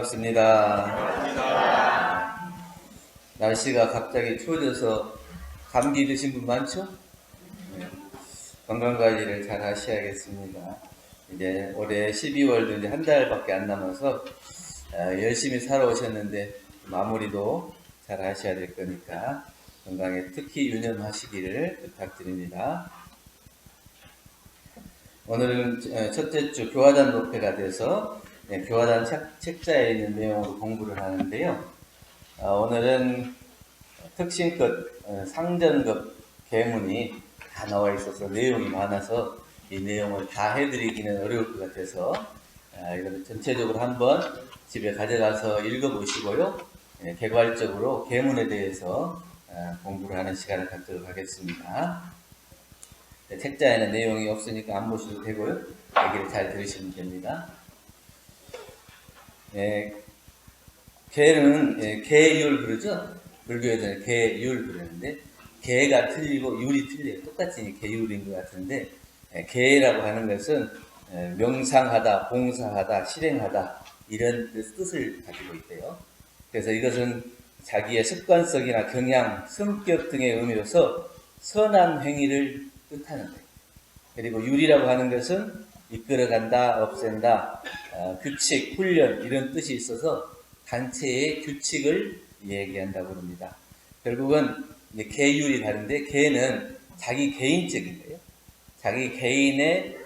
반갑습니다. 날씨가 갑자기 추워져서 감기 드신 분 많죠? 네. 건강관리를 잘 하셔야겠습니다. 이제 올해 12월도 이제 한 달밖에 안 남아서 열심히 살아오셨는데 마무리도 잘 하셔야 될 거니까 건강에 특히 유념하시기를 부탁드립니다. 오늘은 첫째 주 교화단 목회가 돼서 교화단 책자에 있는 내용으로 공부를 하는데요. 오늘은 특신급 상전급 계문이 다 나와 있어서 내용이 많아서 이 내용을 다 해드리기는 어려울 것 같아서 이거를 전체적으로 한번 집에 가져가서 읽어보시고요. 개괄적으로 계문에 대해서 공부를 하는 시간을 갖도록 하겠습니다. 책자에는 내용이 없으니까 안 보셔도 되고요. 얘기를 잘 들으시면 됩니다. 개는 개율 그러죠? 불교에서는 개율 그러는데 개가 틀리고 율이 틀려요. 똑같이 개율인 것 같은데 개라고 하는 것은 명상하다, 봉사하다, 실행하다 이런 뜻을 가지고 있대요. 그래서 이것은 자기의 습관성이나 경향, 성격 등의 의미로서 선한 행위를 뜻하는 거예요. 그리고 율이라고 하는 것은 이끌어간다, 없앤다, 규칙, 훈련 이런 뜻이 있어서 단체의 규칙을 얘기한다고 합니다. 결국은 개율이 다른데 개는 자기 개인적인 거예요. 자기 개인의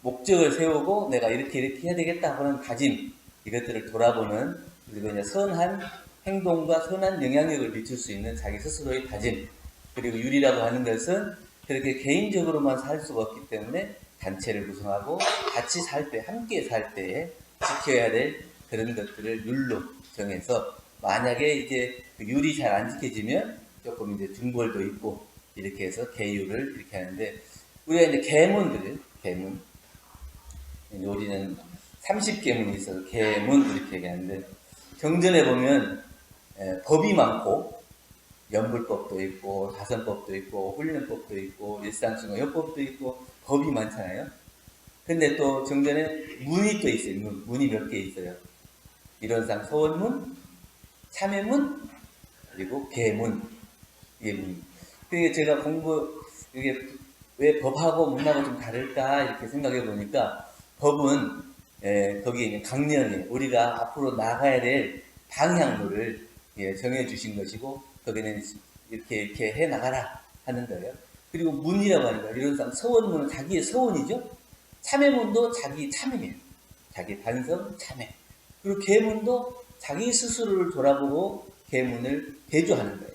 목적을 세우고 내가 이렇게 해야 되겠다 하는 다짐 이것들을 돌아보는 그리고 이제 선한 행동과 선한 영향력을 미칠 수 있는 자기 스스로의 다짐 그리고 율이라고 하는 것은 그렇게 개인적으로만 살 수가 없기 때문에 단체를 구성하고 같이 살 때, 함께 살 때에 지켜야 될 그런 것들을 율로 정해서 만약에 이제 그 율이 잘 안 지켜지면 조금 이제 중벌도 있고 이렇게 해서 계율을 이렇게 하는데 우리가 이제 계문들을 계문 우리는 30계문이 있어서 계문 이렇게 얘기하는데 정전에 보면 법이 많고 연불법도 있고 다선법도 있고 훈련법도 있고 일상승어요법도 있고 법이 많잖아요. 근데 또 정전에 문이 또 있어요. 문이 몇 개 있어요. 이론상 서원문, 참회문, 그리고 계문. 이게 문. 그게 제가 이게 왜 법하고 문하고 좀 다를까 이렇게 생각해 보니까 법은 거기에 있는 강령에 우리가 앞으로 나가야 될 방향로를 정해 주신 것이고 거기는 이렇게 해 나가라 하는 거예요. 그리고 문이라고 하는 거예요. 이론상 서원문은 자기의 서원이죠. 참회문도 자기 참회예요. 자기 반성, 참회. 그리고 계문도 자기 스스로를 돌아보고 계문을 대조하는 거예요.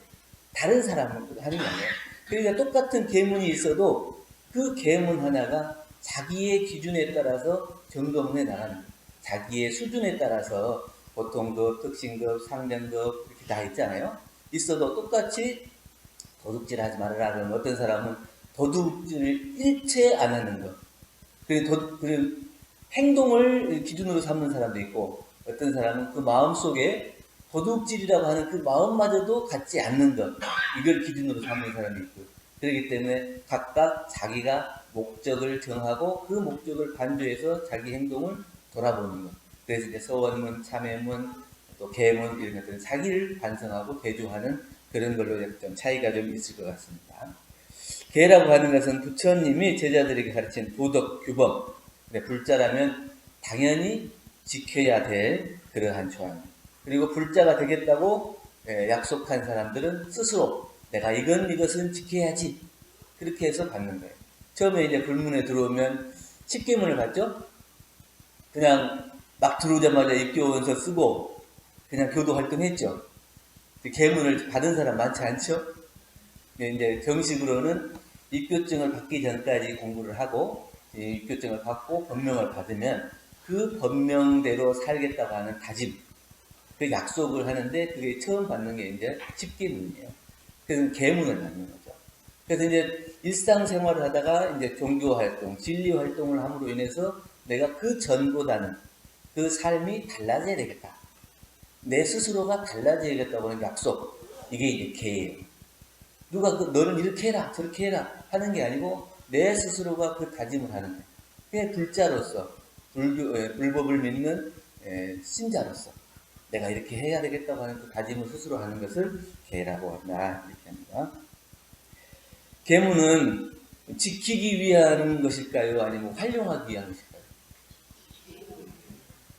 다른 사람은 하는 게 아니에요. 그러니까 똑같은 계문이 있어도 그 계문 하나가 자기의 기준에 따라서 점검해 나가는 거예요. 자기의 수준에 따라서 보통급, 특신급, 상전급 이렇게 다 있잖아요. 있어도 똑같이 도둑질 하지 말아라 그러면 어떤 사람은 도둑질을 일체 안 하는 것. 그리고 행동을 기준으로 삼는 사람도 있고 어떤 사람은 그 마음속에 도둑질이라고 하는 그 마음마저도 갖지 않는 것. 이걸 기준으로 삼는 사람이 있고 그렇기 때문에 각각 자기가 목적을 정하고 그 목적을 반조해서 자기 행동을 돌아보는 것. 그래서 이제 서원문, 참회문, 또 계문 이런 것들은 자기를 반성하고 대조하는 그런 걸로 좀 차이가 좀 있을 것 같습니다. 계라고 하는 것은 부처님이 제자들에게 가르친 도덕 규범. 불자라면 당연히 지켜야 될 그러한 조항. 그리고 불자가 되겠다고 약속한 사람들은 스스로 내가 이것은 지켜야지 그렇게 해서 받는 거예요. 처음에 이제 불문에 들어오면 10계문을 받죠. 그냥 막 들어오자마자 입교원서 쓰고 그냥 교도 활동했죠. 계문을 받은 사람 많지 않죠? 이제 정식으로는 입교증을 받기 전까지 공부를 하고 입교증을 받고 법명을 받으면 그 법명대로 살겠다고 하는 다짐, 그 약속을 하는데 그게 처음 받는 게 이제 10계문이에요. 그래서 계문을 받는 거죠. 그래서 이제 일상생활을 하다가 이제 종교활동, 진리활동을 함으로 인해서 내가 그 전보다는 그 삶이 달라져야 되겠다. 내 스스로가 달라져야겠다고 하는 약속. 이게 이제 계예요. 누가 너는 이렇게 해라, 저렇게 해라 하는 게 아니고 내 스스로가 그 다짐을 하는 거예요. 그게 불자로서 불법을 믿는 신자로서 내가 이렇게 해야 되겠다고 하는 그 다짐을 스스로 하는 것을 계라고 한다. 이렇게 합니다. 계문은 지키기 위한 것일까요? 아니면 활용하기 위한 것일까요?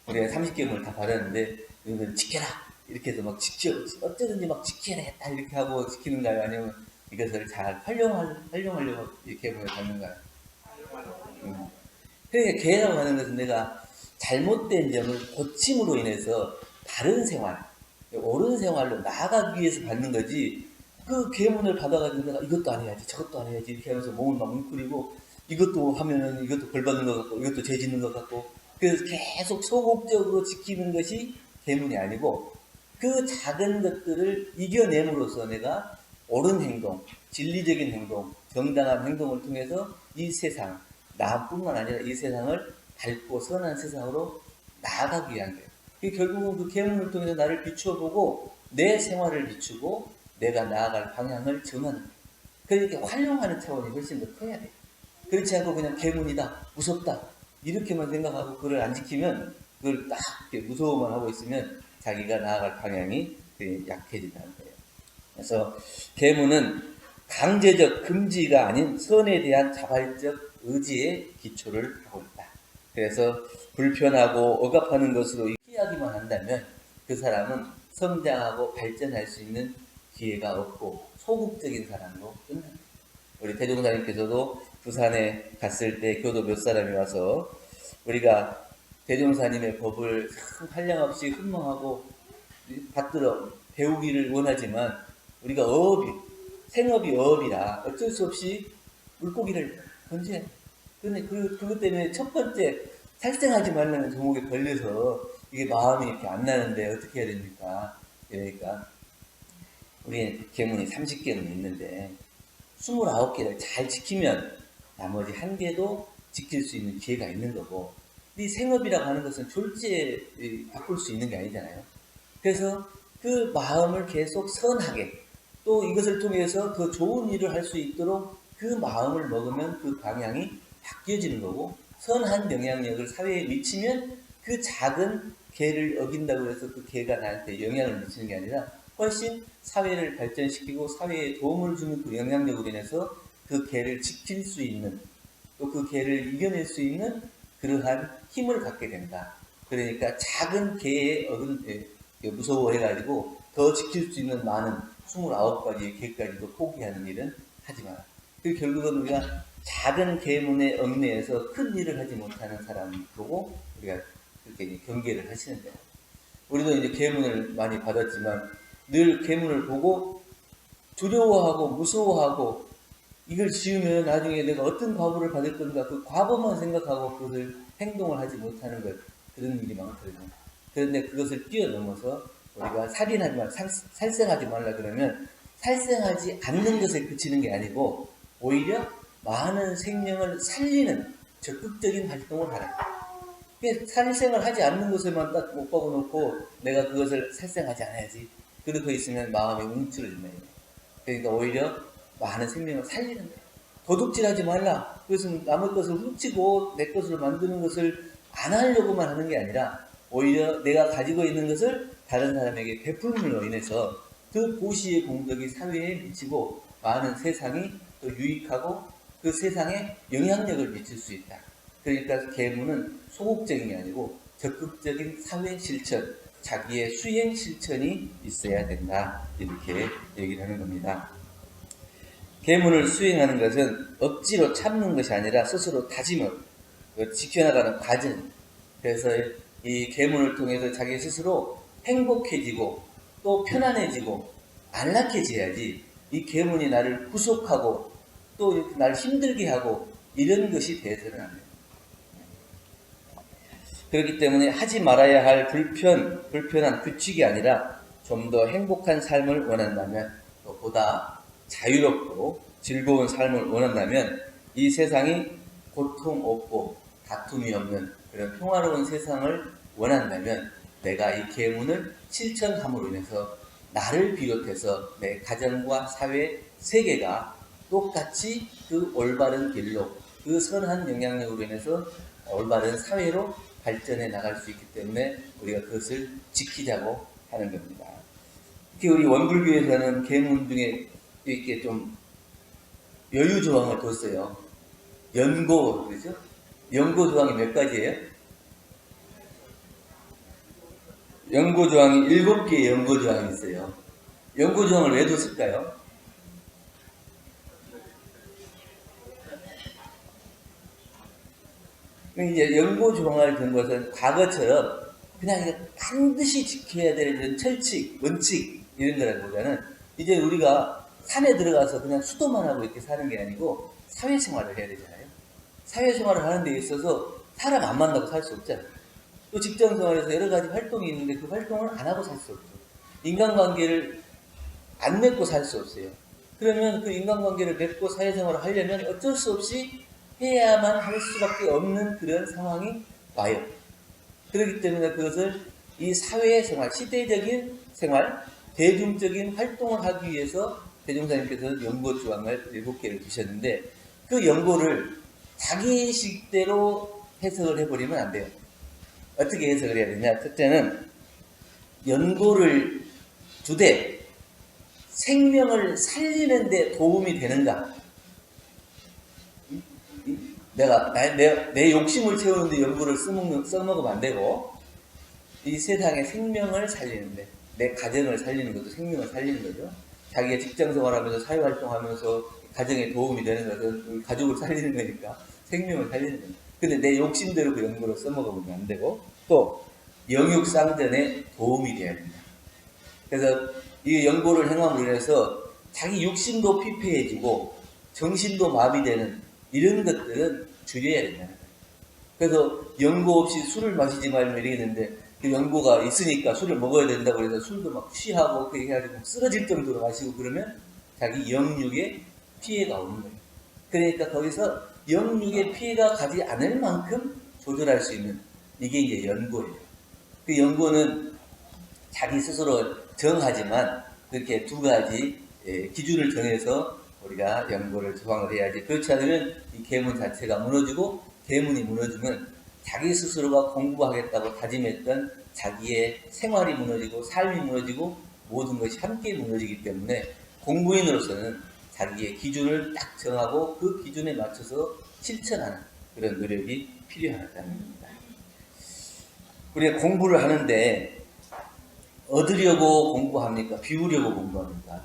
우리가 30계문을 다 받았는데 이거는 지켜라 이렇게 해서 막 지켜 어쩌든지 막 지켜야겠다 이렇게 하고 지키는가요? 아니면 이것을 잘 활용하려고 이 계문을 받는가요? 그러니까 계라고 하는 것은 내가 잘못된 점을 고침으로 인해서 바른 생활, 옳은 생활로 나아가기 위해서 받는 거지. 그 계문을 받아가지고 내가 이것도 안 해야지 저것도 안 해야지 이렇게 하면서 몸을 막 뭉클이고 이것도 하면은 이것도 벌 받는 것 같고 이것도 죄 짓는 것 같고 그래서 계속 소극적으로 지키는 것이 계문이 아니고 그 작은 것들을 이겨냄으로써 내가 옳은 행동, 진리적인 행동, 정당한 행동을 통해서 이 세상, 나뿐만 아니라 이 세상을 밝고 선한 세상으로 나아가기 위한 거예요. 결국은 그 계문을 통해서 나를 비추어보고 내 생활을 비추고 내가 나아갈 방향을 정하는 거예요. 그러니까 활용하는 차원이 훨씬 더 커야 돼요. 그렇지 않고 그냥 계문이다, 무섭다 이렇게만 생각하고 그걸 안 지키면 그걸 딱 무서워만 하고 있으면 자기가 나아갈 방향이 약해진다는 거예요. 그래서 계문은 강제적 금지가 아닌 선에 대한 자발적 의지에 기초를 하고 있다. 그래서 불편하고 억압하는 것으로 피하기만 한다면 그 사람은 성장하고 발전할 수 있는 기회가 없고 소극적인 사람으로 끝납니다. 우리 대종사님께서도 부산에 갔을 때 교도 몇 사람이 와서 우리가 대종사님의 법을 한량없이 흠모하고 받들어 배우기를 원하지만 우리가 생업이 어업이라 어쩔 수 없이 물고기를 던져야 돼. 근데 그것 때문에 첫 번째 살생하지 말라는 종목에 걸려서 이게 마음이 이렇게 안 나는데 어떻게 해야 됩니까? 그러니까 우리 계문이 30개는 있는데 29개를 잘 지키면 나머지 1개도 지킬 수 있는 기회가 있는 거고 이 생업이라고 하는 것은 졸지에 바꿀 수 있는 게 아니잖아요. 그래서 그 마음을 계속 선하게 또 이것을 통해서 더 좋은 일을 할 수 있도록 그 마음을 먹으면 그 방향이 바뀌어지는 거고 선한 영향력을 사회에 미치면 그 작은 개를 어긴다고 해서 그 개가 나한테 영향을 미치는 게 아니라 훨씬 사회를 발전시키고 사회에 도움을 주는 그 영향력으로 인해서 그 개를 지킬 수 있는 또 그 개를 이겨낼 수 있는 그러한 힘을 갖게 된다. 그러니까 작은 개에 무서워해가지고 더 지킬 수 있는 많은 29가지의 개까지도 포기하는 일은 하지 마라. 그 결국은 우리가 작은 계문에 얽매여서 큰 일을 하지 못하는 사람 보고 우리가 그렇게 경계를 하시는 거예요. 우리도 이제 계문을 많이 받았지만 늘 계문을 보고 두려워하고 무서워하고 이걸 지으면 나중에 내가 어떤 과보를 받을 건가 그 과보만 생각하고 그것을 행동을 하지 못하는 것 그런 일이 많거든요. 그런데 그것을 뛰어넘어서 우리가 살인하지 말라, 살생하지 말라 그러면 살생하지 않는 것에 그치는 게 아니고 오히려 많은 생명을 살리는 적극적인 활동을 하라. 살생을 하지 않는 것에만 딱 못 박아놓고 내가 그것을 살생하지 않아야지. 그렇게 있으면 마음이 움츠러진다. 그러니까 오히려 많은 생명을 살리는 거예요. 도둑질하지 말라. 그것은 남의 것을 훔치고 내 것을 만드는 것을 안 하려고만 하는 게 아니라 오히려 내가 가지고 있는 것을 다른 사람에게 베풀므로 인해서 그 보시의 공덕이 사회에 미치고 많은 세상이 또 유익하고 그 세상에 영향력을 미칠 수 있다. 그러니까 계문은 소극적인 게 아니고 적극적인 사회 실천, 자기의 수행 실천이 있어야 된다. 이렇게 얘기를 하는 겁니다. 계문을 수행하는 것은 억지로 참는 것이 아니라 스스로 다짐을 지켜나가는 과정. 그래서 이 계문을 통해서 자기 스스로 행복해지고 또 편안해지고 안락해져야지 이 계문이 나를 구속하고 또 나를 힘들게 하고 이런 것이 돼서는 안 돼요. 그렇기 때문에 하지 말아야 할 불편한 규칙이 아니라 좀 더 행복한 삶을 원한다면 또 보다 자유롭고 즐거운 삶을 원한다면 이 세상이 고통 없고 다툼이 없는 그런 평화로운 세상을 원한다면 내가 이 계문을 실천함으로 인해서 나를 비롯해서 내 가정과 사회, 세계가 똑같이 그 올바른 길로 그 선한 영향력으로 인해서 올바른 사회로 발전해 나갈 수 있기 때문에 우리가 그것을 지키자고 하는 겁니다. 특히 우리 원불교에서는 계문 중에 이렇게 좀 여유 조항을 뒀어요. 연고, 그죠? 연고 조항이 몇 가지예요? 연고 조항이 7개의 연고 조항이 있어요. 연고 조항을 왜 뒀을까요? 이제 연고 조항을 둔 것은 과거처럼 그냥 반드시 지켜야 될 이런 철칙, 원칙 이런 거라기보다는 이제 우리가 산에 들어가서 그냥 수도만 하고 이렇게 사는 게 아니고 사회생활을 해야 되잖아요. 사회생활을 하는 데 있어서 사람 안 만나고 살 수 없잖아요. 또 직장생활에서 여러 가지 활동이 있는데 그 활동을 안 하고 살 수 없죠. 인간관계를 안 맺고 살 수 없어요. 그러면 그 인간관계를 맺고 사회생활을 하려면 어쩔 수 없이 해야만 할 수밖에 없는 그런 상황이 와요. 그렇기 때문에 그것을 이 사회생활, 시대적인 생활, 대중적인 활동을 하기 위해서 대종사님께서는 연고 조항을 7개를 두셨는데 그 연고를 자기 식대로 해석을 해버리면 안 돼요. 어떻게 해석을 해야 되냐? 첫째는 연고를 두되 생명을 살리는데 도움이 되는가? 내가 내 욕심을 채우는데 연고를 써먹으면 안 되고 이 세상의 생명을 살리는데 내 가정을 살리는 것도 생명을 살리는 거죠. 자기가 직장생활하면서 사회활동하면서 가정에 도움이 되는 것은 가족을 살리는 거니까 생명을 살리는 거죠. 근데 내 욕심대로 그 연고를 써먹으면 안 되고 또 영육상전에 도움이 돼야 된다. 그래서 이 연고를 행함으로 인해서 자기 육신도 피폐해지고 정신도 마비되는 이런 것들은 줄여야 된다는 거예요. 그래서 연고 없이 술을 마시지 말면 이러겠는데 그 연고가 있으니까 술을 먹어야 된다고 해서 술도 막 취하고 그렇게 해가지고 쓰러질 정도로 마시고 그러면 자기 영육에 피해가 오는 거예요. 그러니까 거기서 영육에 피해가 가지 않을 만큼 조절할 수 있는 이게 이제 연고예요. 그 연고는 자기 스스로 정하지만 그렇게 두 가지 기준을 정해서 우리가 연고를 조항을 해야지. 그렇지 않으면 이 계문 자체가 무너지고 계문이 무너지면 자기 스스로가 공부하겠다고 다짐했던 자기의 생활이 무너지고 삶이 무너지고 모든 것이 함께 무너지기 때문에 공부인으로서는 자기의 기준을 딱 정하고 그 기준에 맞춰서 실천하는 그런 노력이 필요하다는 겁니다. 우리가 공부를 하는데 얻으려고 공부합니까? 비우려고 공부합니까?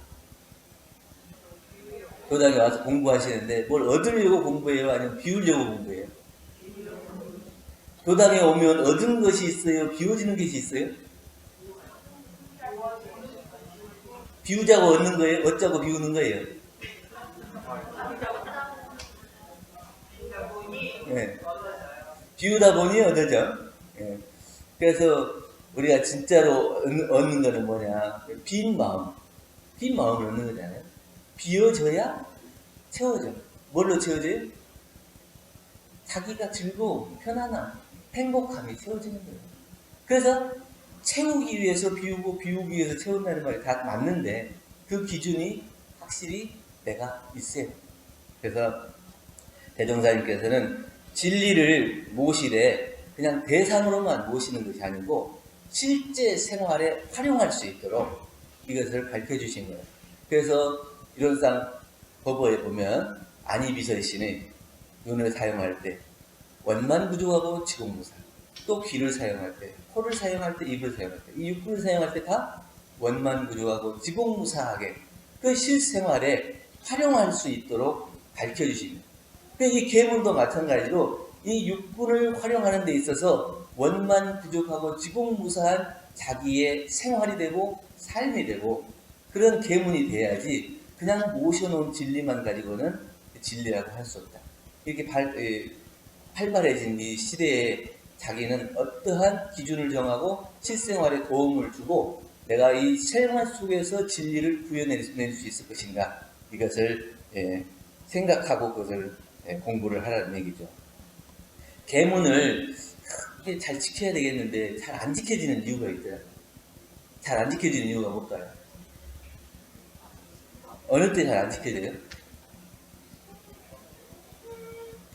교당에 와서 공부하시는데 뭘 얻으려고 공부해요? 아니면 비우려고 공부해요? 교당에 오면 얻은 것이 있어요? 비워지는 것이 있어요? 비우자고 얻는 거예요? 얻자고 비우는 거예요? 네. 비우다 보니 얻어져. 네. 그래서 우리가 진짜로 얻는 거는 뭐냐? 빈 마음. 빈 마음을 얻는 거잖아요. 비워져야 채워져. 뭘로 채워져요? 자기가 즐거움, 편안함, 행복함이 채워지는 거예요. 그래서 채우기 위해서 비우고 비우기 위해서 채운다는 말이 다 맞는데 그 기준이 확실히 내가 있어요. 그래서 대종사님께서는 진리를 모시되 그냥 대상으로만 모시는 것이 아니고 실제 생활에 활용할 수 있도록 이것을 밝혀주신 거예요. 그래서 이론상 법어에 보면 안이비설신의 눈을 사용할 때 원만부족하고 지공무사, 또 귀를 사용할 때, 코를 사용할 때, 입을 사용할 때, 이 육부를 사용할 때 다 원만부족하고 지공무사하게 그 실생활에 활용할 수 있도록 밝혀주십니다. 이 계문도 마찬가지로 이 육부를 활용하는 데 있어서 원만부족하고 지공무사한 자기의 생활이 되고 삶이 되고 그런 계문이 돼야지 그냥 모셔놓은 진리만 가지고는 진리라고 할 수 없다. 이렇게 활발해진 이 시대에 자기는 어떠한 기준을 정하고 실생활에 도움을 주고 내가 이 생활 속에서 진리를 구현낼 수 있을 것인가 이것을 생각하고 그것을 공부를 하라는 얘기죠. 계문을 잘 지켜야 되겠는데 잘 안 지켜지는 이유가 있더라고요. 잘 안 지켜지는 이유가 뭘까요? 어느 때 잘 안 지켜져요?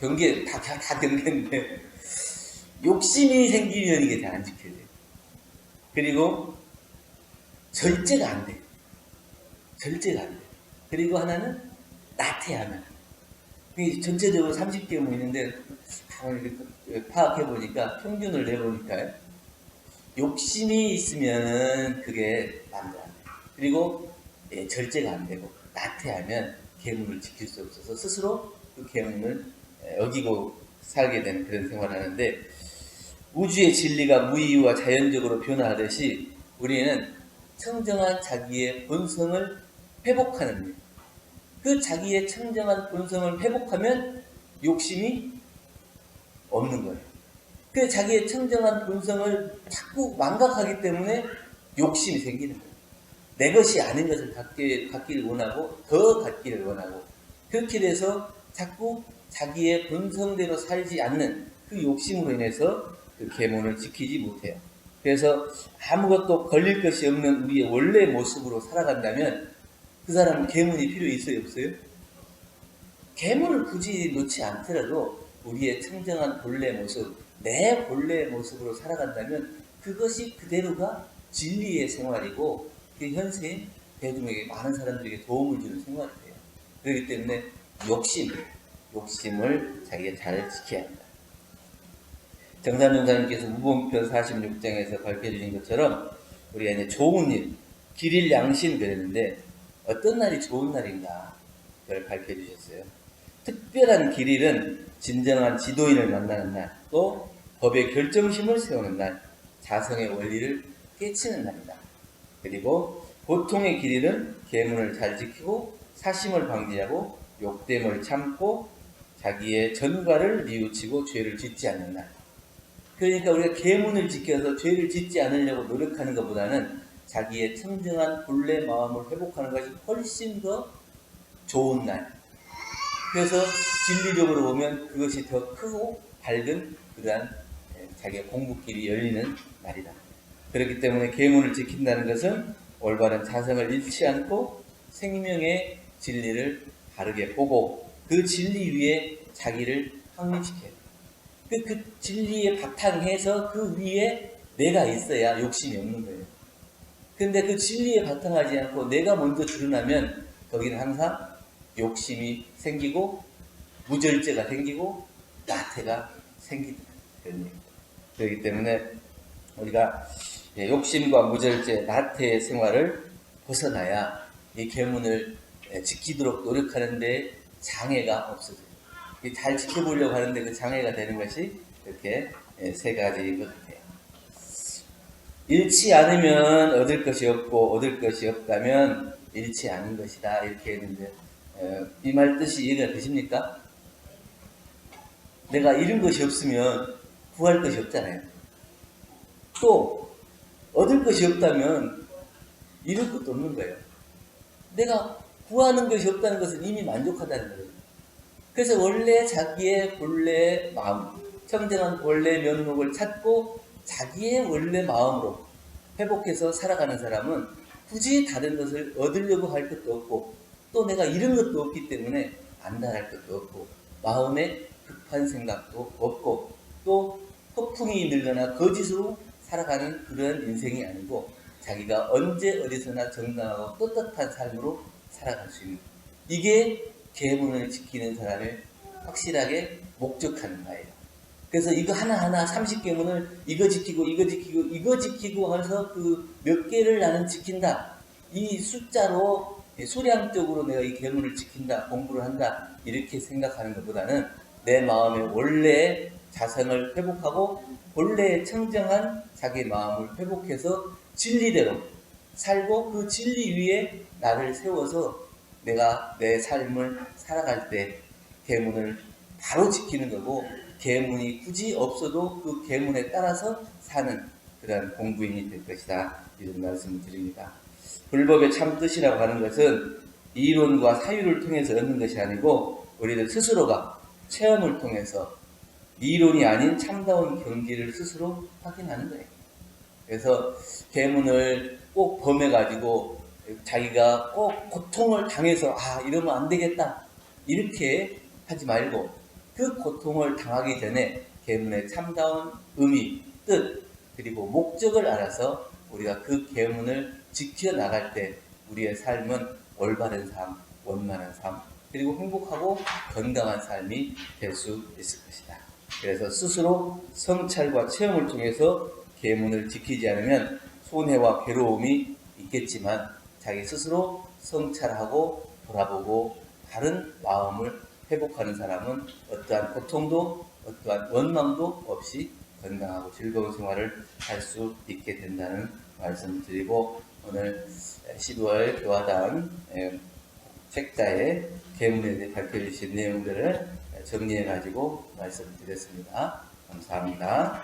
경계 다 경계인데 욕심이 생기면 이게 잘 안 지켜져요. 그리고 절제가 안 돼. 절제가 안 돼. 그리고 하나는 나태하면. 전체적으로 30개모 있는데 파악해보니까 평균을 내보니까 욕심이 있으면 그게 마음대로 안 돼. 그리고 절제가 안 되고 나태하면 계문을 지킬 수 없어서 스스로 그 계문을 어기고 살게 되는 그런 생활을 하는데, 우주의 진리가 무의와 자연적으로 변화하듯이 우리는 청정한 자기의 본성을 회복하는 일. 그 자기의 청정한 본성을 회복하면 욕심이 없는 거예요. 그 자기의 청정한 본성을 자꾸 망각하기 때문에 욕심이 생기는 거예요. 내 것이 아닌 것을 갖기를 원하고 더 갖기를 원하고, 그렇게 돼서 자꾸 자기의 본성대로 살지 않는 그 욕심으로 인해서 그 계문을 지키지 못해요. 그래서 아무것도 걸릴 것이 없는 우리의 원래 모습으로 살아간다면 그 사람은 계문이 필요 있어요, 없어요? 계문을 굳이 놓지 않더라도 우리의 청정한 본래 모습, 내 본래 모습으로 살아간다면 그것이 그대로가 진리의 생활이고, 그 현세인 대중에게, 많은 사람들에게 도움을 주는 생활이 돼요. 그렇기 때문에 욕심을 자기가 잘 지켜야 합니다. 정산용사님께서 무본편 46장에서 밝혀주신 것처럼 우리가 이제 좋은 일, 길일 양신 그랬는데 어떤 날이 좋은 날인가 그걸 밝혀주셨어요. 특별한 길일은 진정한 지도인을 만나는 날, 또 법의 결정심을 세우는 날, 자성의 원리를 깨치는 날이다. 그리고 보통의 길일은 계문을 잘 지키고 사심을 방지하고 욕됨을 참고 자기의 전과를 뉘우치고 죄를 짓지 않는 날. 그러니까 우리가 계문을 지켜서 죄를 짓지 않으려고 노력하는 것보다는 자기의 청정한 본래 마음을 회복하는 것이 훨씬 더 좋은 날. 그래서 진리적으로 보면 그것이 더 크고 밝은 그러한 자기의 공부길이 열리는 날이다. 그렇기 때문에 계문을 지킨다는 것은 올바른 자성을 잃지 않고 생명의 진리를 바르게 보고 그 진리 위에 자기를 확립시켜야 돼. 그 진리에 바탕해서 그 위에 내가 있어야 욕심이 없는 거예요. 근데 그 진리에 바탕하지 않고 내가 먼저 드러나면 거기는 항상 욕심이 생기고 무절제가 생기고 나태가 생기는 그런 얘기입니다. 그렇기 때문에 우리가 욕심과 무절제, 나태의 생활을 벗어나야 이 계문을 지키도록 노력하는데 장애가 없어져요. 잘 지켜보려고 하는데 그 장애가 되는 것이 이렇게 세 가지인 것 같아요. 잃지 않으면 얻을 것이 없고 얻을 것이 없다면 잃지 않은 것이다, 이렇게 했는데 이 말 뜻이 이해가 되십니까? 내가 잃은 것이 없으면 구할 것이 없잖아요. 또 얻을 것이 없다면 잃을 것도 없는 거예요. 내가 구하는 것이 없다는 것은 이미 만족하다는 거예요. 그래서 원래 자기의 본래 마음, 청정한 원래 면목을 찾고 자기의 원래 마음으로 회복해서 살아가는 사람은 굳이 다른 것을 얻으려고 할 것도 없고 또 내가 잃은 것도 없기 때문에 안달할 것도 없고 마음에 급한 생각도 없고 또 허풍이 늘거나 거짓으로 살아가는 그런 인생이 아니고 자기가 언제 어디서나 정당하고 떳떳한 삶으로 살아갈 수 있는, 이게 계문을 지키는 사람의 확실하게 목적하는 바예요. 그래서 이거 하나하나 30계문을 이거 지키고 이거 지키고 이거 지키고 해서 그 몇 개를 나는 지킨다, 이 숫자로 수량적으로 내가 이 계문을 지킨다, 공부를 한다, 이렇게 생각하는 것보다는 내 마음의 원래 자성을 회복하고 본래의 청정한 자기 마음을 회복해서 진리대로 살고 그 진리 위에 나를 세워서 내가 내 삶을 살아갈 때 계문을 바로 지키는 거고, 계문이 굳이 없어도 그 계문에 따라서 사는 그런 공부인이 될 것이다, 이런 말씀을 드립니다. 불법의 참 뜻이라고 하는 것은 이론과 사유를 통해서 얻는 것이 아니고 우리들 스스로가 체험을 통해서 이론이 아닌 참다운 경지를 스스로 확인하는 거예요. 그래서 계문을 꼭 범해가지고 자기가 꼭 고통을 당해서 이러면 안 되겠다, 이렇게 하지 말고 그 고통을 당하기 전에 계문의 참다운 의미, 뜻, 그리고 목적을 알아서 우리가 그 계문을 지켜나갈 때 우리의 삶은 올바른 삶, 원만한 삶, 그리고 행복하고 건강한 삶이 될 수 있을 것이다. 그래서 스스로 성찰과 체험을 통해서 계문을 지키지 않으면 손해와 괴로움이 있겠지만 자기 스스로 성찰하고 돌아보고 바른 마음을 회복하는 사람은 어떠한 고통도 어떠한 원망도 없이 건강하고 즐거운 생활을 할 수 있게 된다는 말씀을 드리고, 오늘 12월 교화단 책자의 계문에 대해 밝혀주신 내용들을 정리해 가지고 말씀드렸습니다. 감사합니다.